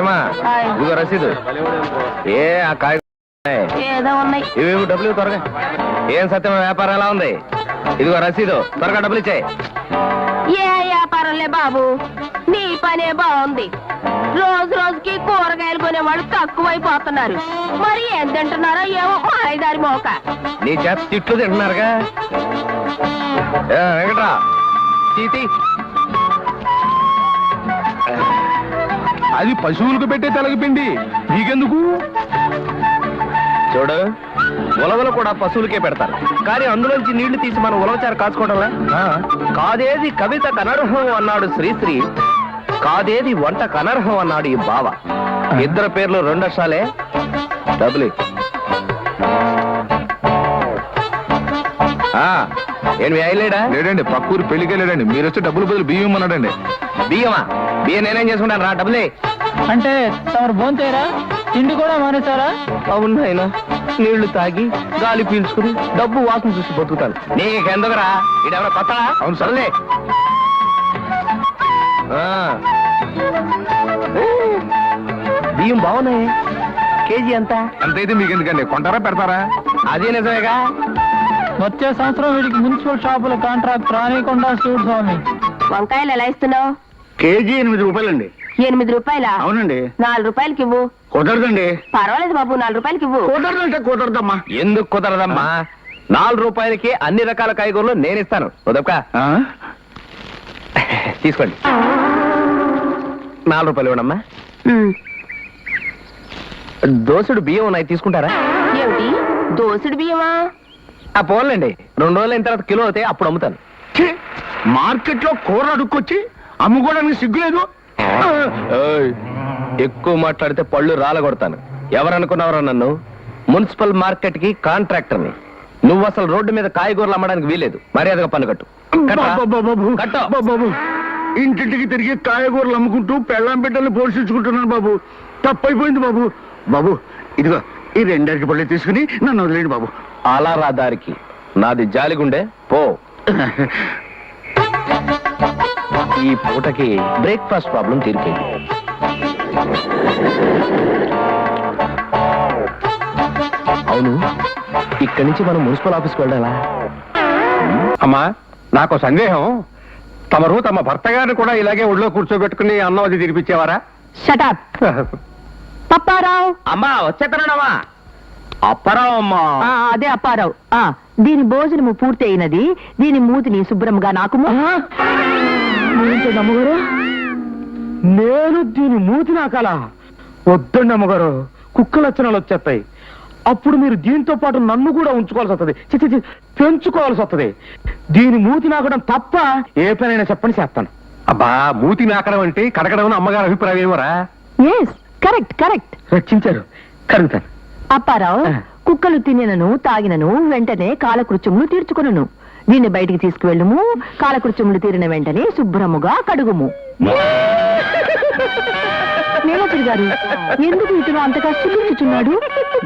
హాయమ్మా, ఇదిగో రసీదు. ఏ ఆ కాయ ఏదో ఉన్నాయి. ఇవి డబ్బులు త్వరగా. ఏం సత్యం, వ్యాపారం ఎలా ఉంది? ఇదిగో రసీదు, త్వరగా డబ్బులు ఇచ్చాయి. ఏ వ్యాపారంలే బాబు, నీ పనే బాగుంది. రోజు రోజుకి కూరగాయలు కొనేవాళ్ళు తక్కువైపోతున్నారు. మరి ఏం తింటున్నారో ఏమో మాయదారి మోక. నీ చేత తిట్లు తింటున్నారుగా. వెంకట్రా తీతి. అది పశువులకు పెట్టే తెలగపిండి, నీకెందుకు? చూడు, ఉలవలు కూడా పశువులకే పెడతారు, కానీ అందులోంచి నీళ్లు తీసి మనం ఉలవచారు కాచుకోవడంలా. కాదేది కవిత కనర్హం అన్నాడు శ్రీశ్రీ, కాదేది వంట కనర్హం అన్నాడు ఈ బావ. ఇద్దరు పేర్లు 2 అక్షరాలే. డబ్బులు ఏం వేయలేడా? లేడండి, పక్కూరు పెళ్లికి వెళ్ళాడండి. మీరు వచ్చి డబ్బులు బదులు బియ్యం అన్నాడండి. బియ్యమా? బియ్యం నేనేం చేసుకుంటాను రా. డబ్బులే అంటే తమరు భోంచేరా? తిండి కూడా మానేశారా? అవును ఆయన, నీళ్లు తాగి గాలి పీల్చుకుని డబ్బు వాసన చూసి బతుకుతాను. నీకెందుకురా? ఇడెవరో కొత్తడా? అవును సరేలే. బియ్యం బాగున్నాయి. కేజీ ఎంత? అంతైతే మీకు ఎందుకండి, కొంటారా పెడతారా? అదే నిజమేగా. వచ్చే సంవత్సరం వీడికి మున్సిపల్ షాపుల కాంట్రాక్ట్ రానికుండా చూడు స్వామి. వంకాయలు ఎలా ఇస్తున్నావు? కేజీ 8 రూపాయలండి. 8 రూపాయలా? అవునండి. 4 రూపాయలకి ఇవ్వు. కుదరదండి. పర్వాలేదు బాబు, 4 రూపాయలకి ఇవ్వు. కుదరదంటే కుదరదమ్మా. ఎందుకు కుదరదమ్మా? 4 రూపాయలకి అన్ని రకాల కాయగూరలు నేను ఇస్తాను. ఉదక తీసుకోండి. 4 రూపాయలు ఇవ్వడమ్మా. దోసుడు బియ్యం ఉన్నాయి, తీసుకుంటారా? ఏమిటి దోసుడు బియ్యమా? పోన్లేండి, 2 రోజులు అయిన తర్వాత కిలో అవుతాయి, అప్పుడు అమ్ముతాను. మార్కెట్ లో కూర అడుక్కొచ్చి అమ్ముకోవడానికి సిగ్గులేదు. ఎక్కువ మాట్లాడితే పళ్ళు రాలగొడతాను. ఎవరనుకున్నావరా నన్ను? మున్సిపల్ మార్కెట్ కి కాంట్రాక్టర్ని. నువ్వు అసలు రోడ్డు మీద కాయగూరలు అమ్మడానికి వీలేదు. మర్యాదగా పన్ను కట్టు. బాబు, ఇంటింటికి తిరిగి కాయగూరలు అమ్ముకుంటూ పెళ్ళాం బిడ్డల్ని పోషించుకుంటున్నాను బాబు. తప్పైపోయింది బాబు. బాబు ఇదిగో ఈ 2 అరటి పళ్ళు తీసుకుని నన్ను వదిలేండి బాబు. అలా రా దారికి. నాది జాలిగుండే పో. ఈ పూటకి బ్రేక్ఫాస్ట్ ప్రాబ్లం తీరిపోయింది. అవును, ఇక్కడి నుంచి మనం మున్సిపల్ ఆఫీస్కి వెళ్ళాలా? అమ్మా, నాకు సందేహం. తమరు తమ భర్త గారిని కూడా ఇలాగే ఒళ్ళో కూర్చోబెట్టుకుని అన్నం అది తినిపించేవారా? షటప్. పప్పారావు. అమ్మా వచ్చేస్తున్నాడమ్మా. అప్పారావు అమ్మా. అదే అప్పారావు. దీని భోజనము పూర్తి అయినది. దీని మూతిని శుభ్రంగా నాకు. అమ్మగారు, నేను దీని మూతి నాకాలా? వద్దండి అమ్మగారు, కుక్క లక్షణాలు వచ్చేస్తాయి. అప్పుడు మీరు దీంతో పాటు నన్ను కూడా ఉంచుకోవాల్సి వస్తుంది, పెంచుకోవాల్సి వస్తుంది. దీని మూతి నాకడం తప్ప ఏ పనైనా చెప్పని చేస్తాను. అబ్బా, మూతి నాకడం అంటే కడగడం అమ్మగారి అభిప్రాయం ఏమోరా? Correct correct. రక్షించారు, కరుగుతాను. అప్పారావు, కుక్కలు తినను తాగినను వెంటనే కాలకృత్యములు తీర్చుకును. దీన్ని బయటికి తీసుకువెళ్ళము. కాలకృత్యములు తీరిన వెంటనే శుభ్రముగా కడుగుము. నీలగిరి గారు, ఎందుకు ఇతను అంతగా సుఖించుచున్నాడు?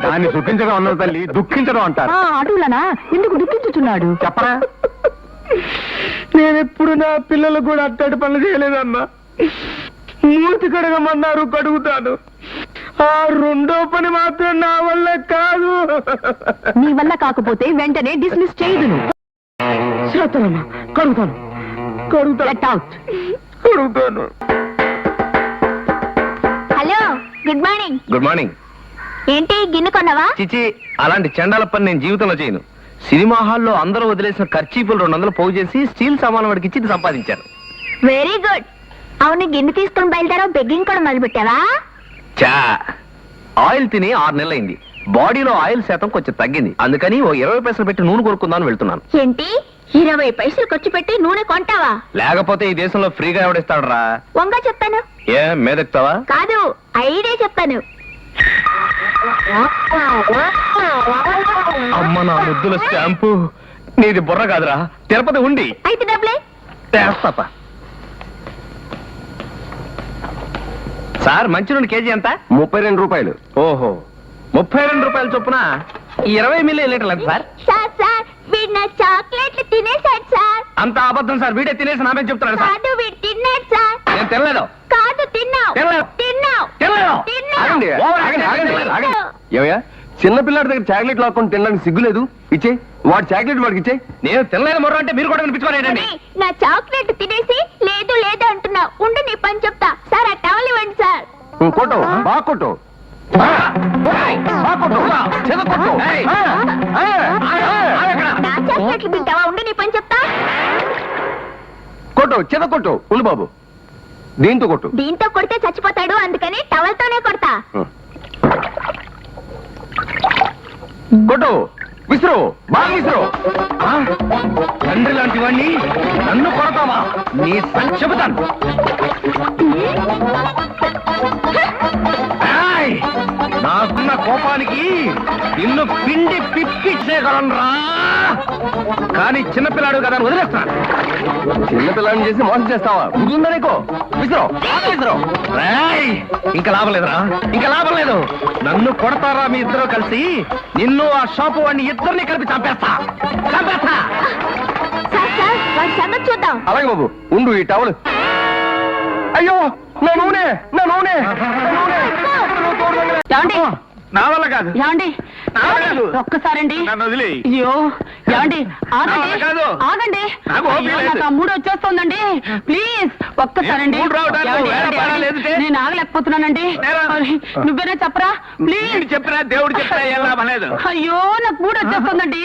దాన్ని సుఖించడం అన్నారు తల్లి, దుఃఖించడం అంటారు. అటులనా? ఎందుకు దుఃఖించుచున్నాడు? చెప్పరా? నేనెప్పుడు నా పిల్లలు కూడా అట్టడి పనులు చేయలేదమ్మా. మూతి కడగమన్నారు, కడుగుతాను. ఆ 2వ పని మాత్రం నా వల్ల కాదు. నీ వల్ల కాకపోతే వెంటనే డిస్మిస్ చేయదును. చేస్తానమ్మా, కడుగుతాను. Get out. కడుగుతాను. Hello, good morning. Good morning. ఏంటి గిన్నె కొన్నావా? చిచి, అలాంటి చండాల పని నేను జీవితంలో చేయను. సినిమా హాల్లో అందరూ వదిలేసిన ఖర్చీపులు 200 పోగు చేసి స్టీల్ సామాన్ వాడికి ఇచ్చి సంపాదించాను. Very good. అవును, గిన్నె తీసుకుని బయలుదేరావు, బెగ్గింగ్ కూడా మొదలు పెట్టావా? చా, ఆయిల్ తిని 6 నెలలైంది. బాడీలో ఆయిల్ శాతం కొంచెం తగ్గింది. అందుకని ఓ 20 పైసలు పెట్టి నూనె కొనుక్కుందామని వెళ్తున్నాను. ఏంటి 20 పైసలు ఖర్చు పెట్టి నూనె కొంటావా? లేకపోతే ఈ దేశంలో ఫ్రీగా ఎవడిస్తాడు రా? వంగా చెప్తాను. ఏ మీదెక్తావా? కాదు, ఐడియా చెప్తాను. అమ్మ నా ముద్దుల స్టాంపు. నీది బుర్ర కాదురా, తిరుపతి ఉండి. అయితే డబ్బులే. చేస్తా. సార్, మంచినూనె కేజీ ఎంత? 32 రూపాయలు. ఓహో, 32 రూపాయల చొప్పున 20 మిల్లీ లీటర్లు ఎంత సార్? సార్ వీడు నా చాక్లెట్లు తినేశాడు సార్. అంత అబద్ధం సార్. వీడే తినేసి నామే చెప్తున్నాడు సార్. కాదు, వీడు తిన్నాడు సార్. నేను తినలేదు. కాదు, తిన్నావు. తినలేదు. తిన్నావు. తినలేదు. ఆగండి, ఆగండి, ఆగండి, ఆగండి. ఏమయ్యా చిన్నపిల్లాడి దగ్గర చాక్లెట్ లాక్కొని తినడానికి సిగ్గులేదు? ఇచ్చే వాడు చాక్లెట్ వాడికి ఇచ్చే. నేను తినలేదు మొర్ర అంటే మీరు కూడా వినిపించుకోలేదండి. నా చాక్లెట్ తినేసి లేదు లేదు అంటున్నా. ఉండు నీ పని చెప్తా. సార్ ఆ టవల్ ఇవ్వండి సార్. కొట్టు బాగా కొట్టు, నా చాక్లెట్లు తింటావా? ఉండు నీ పని చెప్తా. కొట్టు చెద కొట్టు. ఉండు బాబు, దీంతో కొట్టు. దీంతో కొడితే చచ్చిపోతాడు, అందుకని టవల్ తోనే కొడతా. కొట్టు, విసురు, బాగా విసురు. తండ్రి లాంటి వాణ్ణి నన్ను కొడతావా? నీ సంగతి చెబుతాను. ఏయ్! నాకున్న కోపానికి నిన్ను పిండి పిప్పిచ్చేయగలరా? కానీ చిన్నపిల్లాడు కదా అని వదిలేస్తాను. చిన్నపిల్లాడిని చేసి మోసం చేస్తావా? గుర్తుందా నీకు? విసురు, బాగా విసురు. ఏయ్! ఇంకా లాభం లేదురా, ఇంకా లాభం లేదు. నన్ను కొడతారా మీ ఇద్దరు కలిసి? నిన్ను ఆ షాపు వాడిని ఇద్దరిని కలిపి చంపేస్తా, చంపేస్తా. సార్ సార్ వాడి సంగతి చూద్దాం. అలాగే బాబు, ఉండు ఈ టవల్. అయ్యో నా నూనె, నా నూనె, నా నూనె. ఏమండి నా వల్ల కాదు, ఏమండి నా వల్ల కాదు. ఒక్కసారండి. నన్ను వదిలి. అయ్యో ఏమండి నా వల్ల ఆగండి కాదు. ఆగండి. నాకు ఓపిక అయ్యో, లేదు. నాకు ఆ మూడు వచ్చేస్తోందండి. ప్లీజ్ ఒక్కసారండి. మూడు రావడానికి ఏమండి, వేరే ఏమండి, పని లేదుటే? నేను ఆగలేకపోతున్నానండి. నేరా? అరే, నువ్వేనా చెప్పరా ప్లీజ్. వీడు చెప్పినా దేవుడు చెప్పినా ఏం లాభం లేదు. అయ్యో నాకు మూడు వచ్చేస్తుందండి.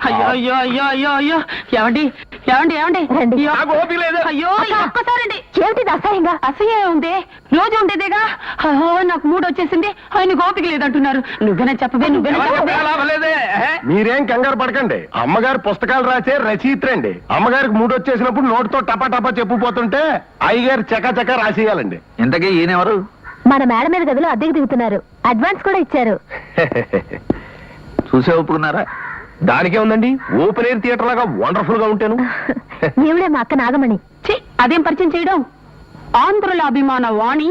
అయ్యో అయ్యో అయ్యో అయ్యో అయ్యో ఏమండి ఏమండి ఏమండి అయ్యో, నాకు ఓపిక లేదు. అయ్యో ఈ ఒక్కసారండి. ఏమిటిది అసహ్యంగా? అసహ్యం ఉంది, రోజు ఉండేదేగా. అయ్యో నాకు మూడు వచ్చేసింది, ఆయన ఓపిక లేదంటున్నారు. నువ్వేనా చెప్పవే, నువ్వేనా ఎవరు చెప్పవే. చెప్పినా లాభం లేదే. మీరేం కంగారు పడకండి. అమ్మగారు పుస్తకాలు రాసే రచయిత్రండి. అమ్మగారికి మూడు వచ్చేసినప్పుడు నోటితో టపా టపా చెప్పుపోతుంటే అయ్యగారు చకా రాసేయాలండి. ఇంతకీ ఈయనెవరు? మన మేడ మీద గదిలో అద్దెకి దిగుతున్నారు. అడ్వాన్స్ కూడా ఇచ్చారు. చూసే ఒప్పుకున్నారా? దానికే ఉందండి, ఓపెన్ ఎయిర్ థియేటర్ లాగా వండర్ఫుల్ గా ఉంటాను. ఈవిడే మా అక్క నాగమణి. ఛీ, అదేం పరిచయం చేయడం. ఆంధ్రుల అభిమాన వాణి,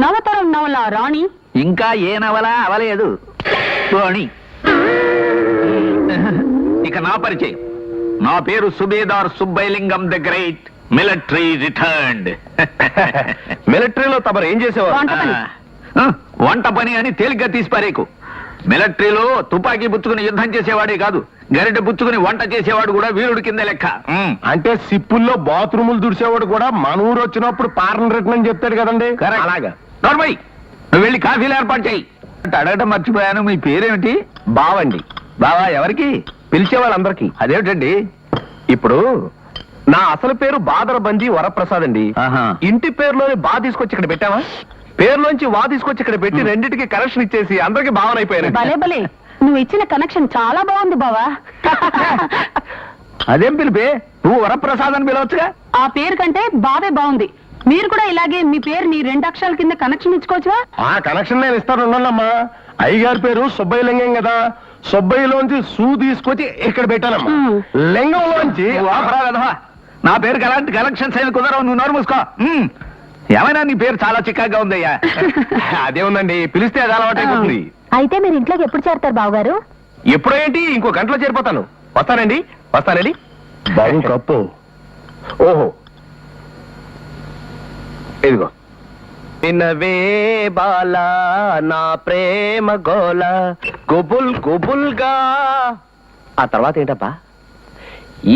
నవతరం నవల రాణి. ఇంకా ఏ నవల అవలేదు పోనీ. ఇక నా పరిచయం. నా పేరు subedar Subbailingam the great, military returned. మిలిటరీలో తమరు ఏం చేసేవారు? వంట పని. వంట పని అని తేలిగ్గా తీసిపారేకు. మిలిటరీలో తుపాకీ పుచ్చుకుని యుద్ధం చేసేవాడే కాదు, గరిటె పుచ్చుకుని వంట చేసేవాడు కూడా వీరుడి కింద లెక్క. అంటే సిప్పుల్లో బాత్రూములు దుడిసేవాడు కూడా మన ఊరు వచ్చినప్పుడు పార్లర్ రిటర్న్ అని చెప్తాడు కదండి. Correct. అలాగా. నోర్మై, నువ్వు వెళ్ళి కాఫీలు ఏర్పాటు చేయి. అడగటం మర్చిపోయాను, మీ పేరేమిటి? బావండి. బావా ఎవరికి? పిలిచే వాళ్ళందరికీ. అదేమిటండి? ఇప్పుడు నా అసలు పేరు బాదరబంది వరప్రసాద్ అండి. ఆహా. ఇంటి పేరులోని బా తీసుకొచ్చి ఇక్కడ పెట్టావా? పేరులోంచి వా తీసుకొచ్చి ఇక్కడ పెట్టి రెండింటికి కనెక్షన్ ఇచ్చేసి అందరికి భావన అయిపోయారు. భలే భలే, నువ్వు ఇచ్చిన కనెక్షన్ చాలా బాగుంది బావా. అదేం పిలిపే? నువ్వు వరప్రసాద్ అని పిలవచ్చుగా. ఆ పేరు కంటే బావే బాగుంది. మీరు కూడా ఇలాగే మీ పేరుని 2 అక్షరాల కింద కనెక్షన్ ఇచ్చుకోవచ్చువా? ఆ కనెక్షన్ నేను ఇస్తాను ఉన్నానమ్మా. అయ్యగారి పేరు సుబ్బయ్యలింగం కదా, సుబ్బయ్యలోంచి సూ తీసుకొచ్చి ఇక్కడ పెట్టానమ్మా. లింగంలోంచి నువ్వు ఆపరా వెధవా. నా పేరుకి అలాంటి కలెక్షన్స్ అయిన కుదరవు, నువ్వు నోరు మూసుకో. ఏమైనా నీ పేరు చాలా చిక్కగా ఉందయ్యా. అదే ఉందండి, పిలిస్తే అది అలవాటు అయిపోతుంది. అయితే మీరు ఇంట్లోకి ఎప్పుడు చేరతారు బావగారు? ఎప్పుడో ఏంటి, ఇంకో గంటలో చేరిపోతాను. వస్తానండి, వస్తానండి. బాబు కప్పు. ఓహో, ఇదిగో. వినవే బాలా నా ప్రేమ గోల గుబుల్ గుబుల్గా. ఆ తర్వాత ఏంటబ్బా?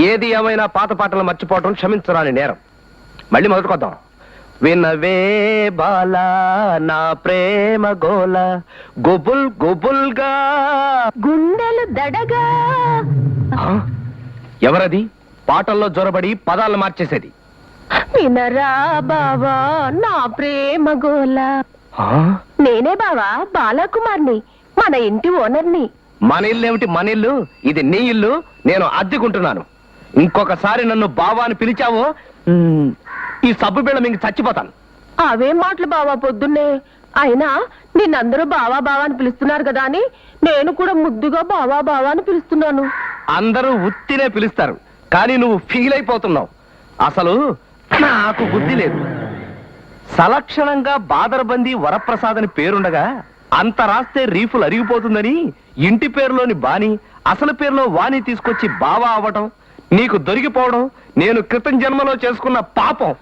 ఏది ఏమైనా పాత పాటలు మర్చిపోవటం క్షమించరాని నేరం. మళ్ళీ మొదలుకొద్దాం. వినవే బాలా నా ప్రేమ గోల గుబుల్ గుబుల్గా. గుండెలు దడగా. ఎవరది పాటల్లో జొరబడి పదాలను మార్చేసేది? వినరా బావా నా ప్రేమ గోల. నేనే బావా, బాలకుమార్ని, మన ఇంటి ఓనర్ని. మన ఇల్లు ఏమిటి? మన ఇల్లు ఇది నీ ఇల్లు, నేను అద్దెకుంటున్నాను. ఇంకొకసారి నన్ను బావా అని పిలిచావో ఈ సబ్బు బిళ్ళ మీకు చచ్చిపోతాను. అవేం మాటలు బావా పొద్దున్నే. అయినా నిన్నందరూ బావా బావా అని పిలుస్తున్నారు కదా అని నేను కూడా ముద్దుగా బావా బావా అని పిలుస్తున్నాను. అందరూ ఉత్తినే పిలుస్తారు, కానీ నువ్వు ఫీల్ అయిపోతున్నావు. అసలు నాకు బుద్ధి లేదు. సలక్షణంగా బాదరబంది వరప్రసాద్ అని పేరుండగా అంత రాస్తే రీఫులు అరిగిపోతుందని ఇంటి పేరులోని బాని అసలు పేరులో వాణి తీసుకొచ్చి బావా అవ్వటం, నీకు దొరికిపోవడం నేను క్రితం జన్మలో చేసుకున్న పాపం.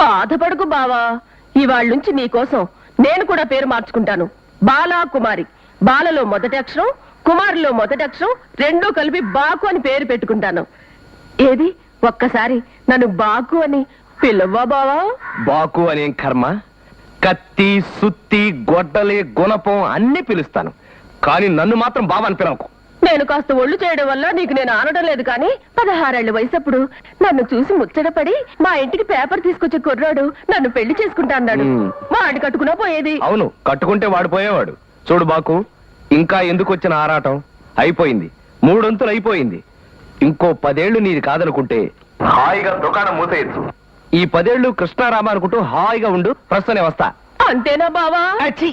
బాధపడకు బావా, ఇవాళ నుంచి నీకోసం నేను కూడా పేరు మార్చుకుంటాను. బాలా కుమారి. బాలలో మొదటి అక్షరం, కుమారిలో మొదటి అక్షరం రెండూ కలిపి బాకు అని పేరు పెట్టుకుంటాను. ఏది ఒక్కసారి నన్ను బాకు అని పిల్లవ్వా బావా? బాకు అనేం కర్మ. కత్తి, సుత్తి, గొడ్డలి, గుణపం అన్ని పిలుస్తాను, కానీ నన్ను మాత్రం బావ అని పిలవకు. నేను కాస్త ఒళ్ళు చేయడం వల్ల నీకు నేను ఆనడం లేదు, కానీ 16 ఏళ్ల వయసప్పుడు నన్ను చూసి ముచ్చటపడి మా ఇంటికి పేపర్ తీసుకొచ్చే కుర్రాడు నన్ను పెళ్లి చేసుకుంటా అన్నాడు. మా ఆడి కట్టుకున్నా పోయేది. అవును, కట్టుకుంటే వాడు పోయేవాడు. చూడు బాకు, ఇంకా ఎందుకు వచ్చిన ఆరాటం? అయిపోయింది, 3 వంతులు అయిపోయింది. ఇంకో 10 ఏళ్లు నీది కాదనుకుంటే హాయిగా దుకాణం మూసేయచ్చు. ఈ 10 ఏళ్లు కృష్ణారామ అనుకుంటూ హాయిగా ఉండు. ప్రస్తుతనే వస్తా. అంతేనా బావా? అచ్చి.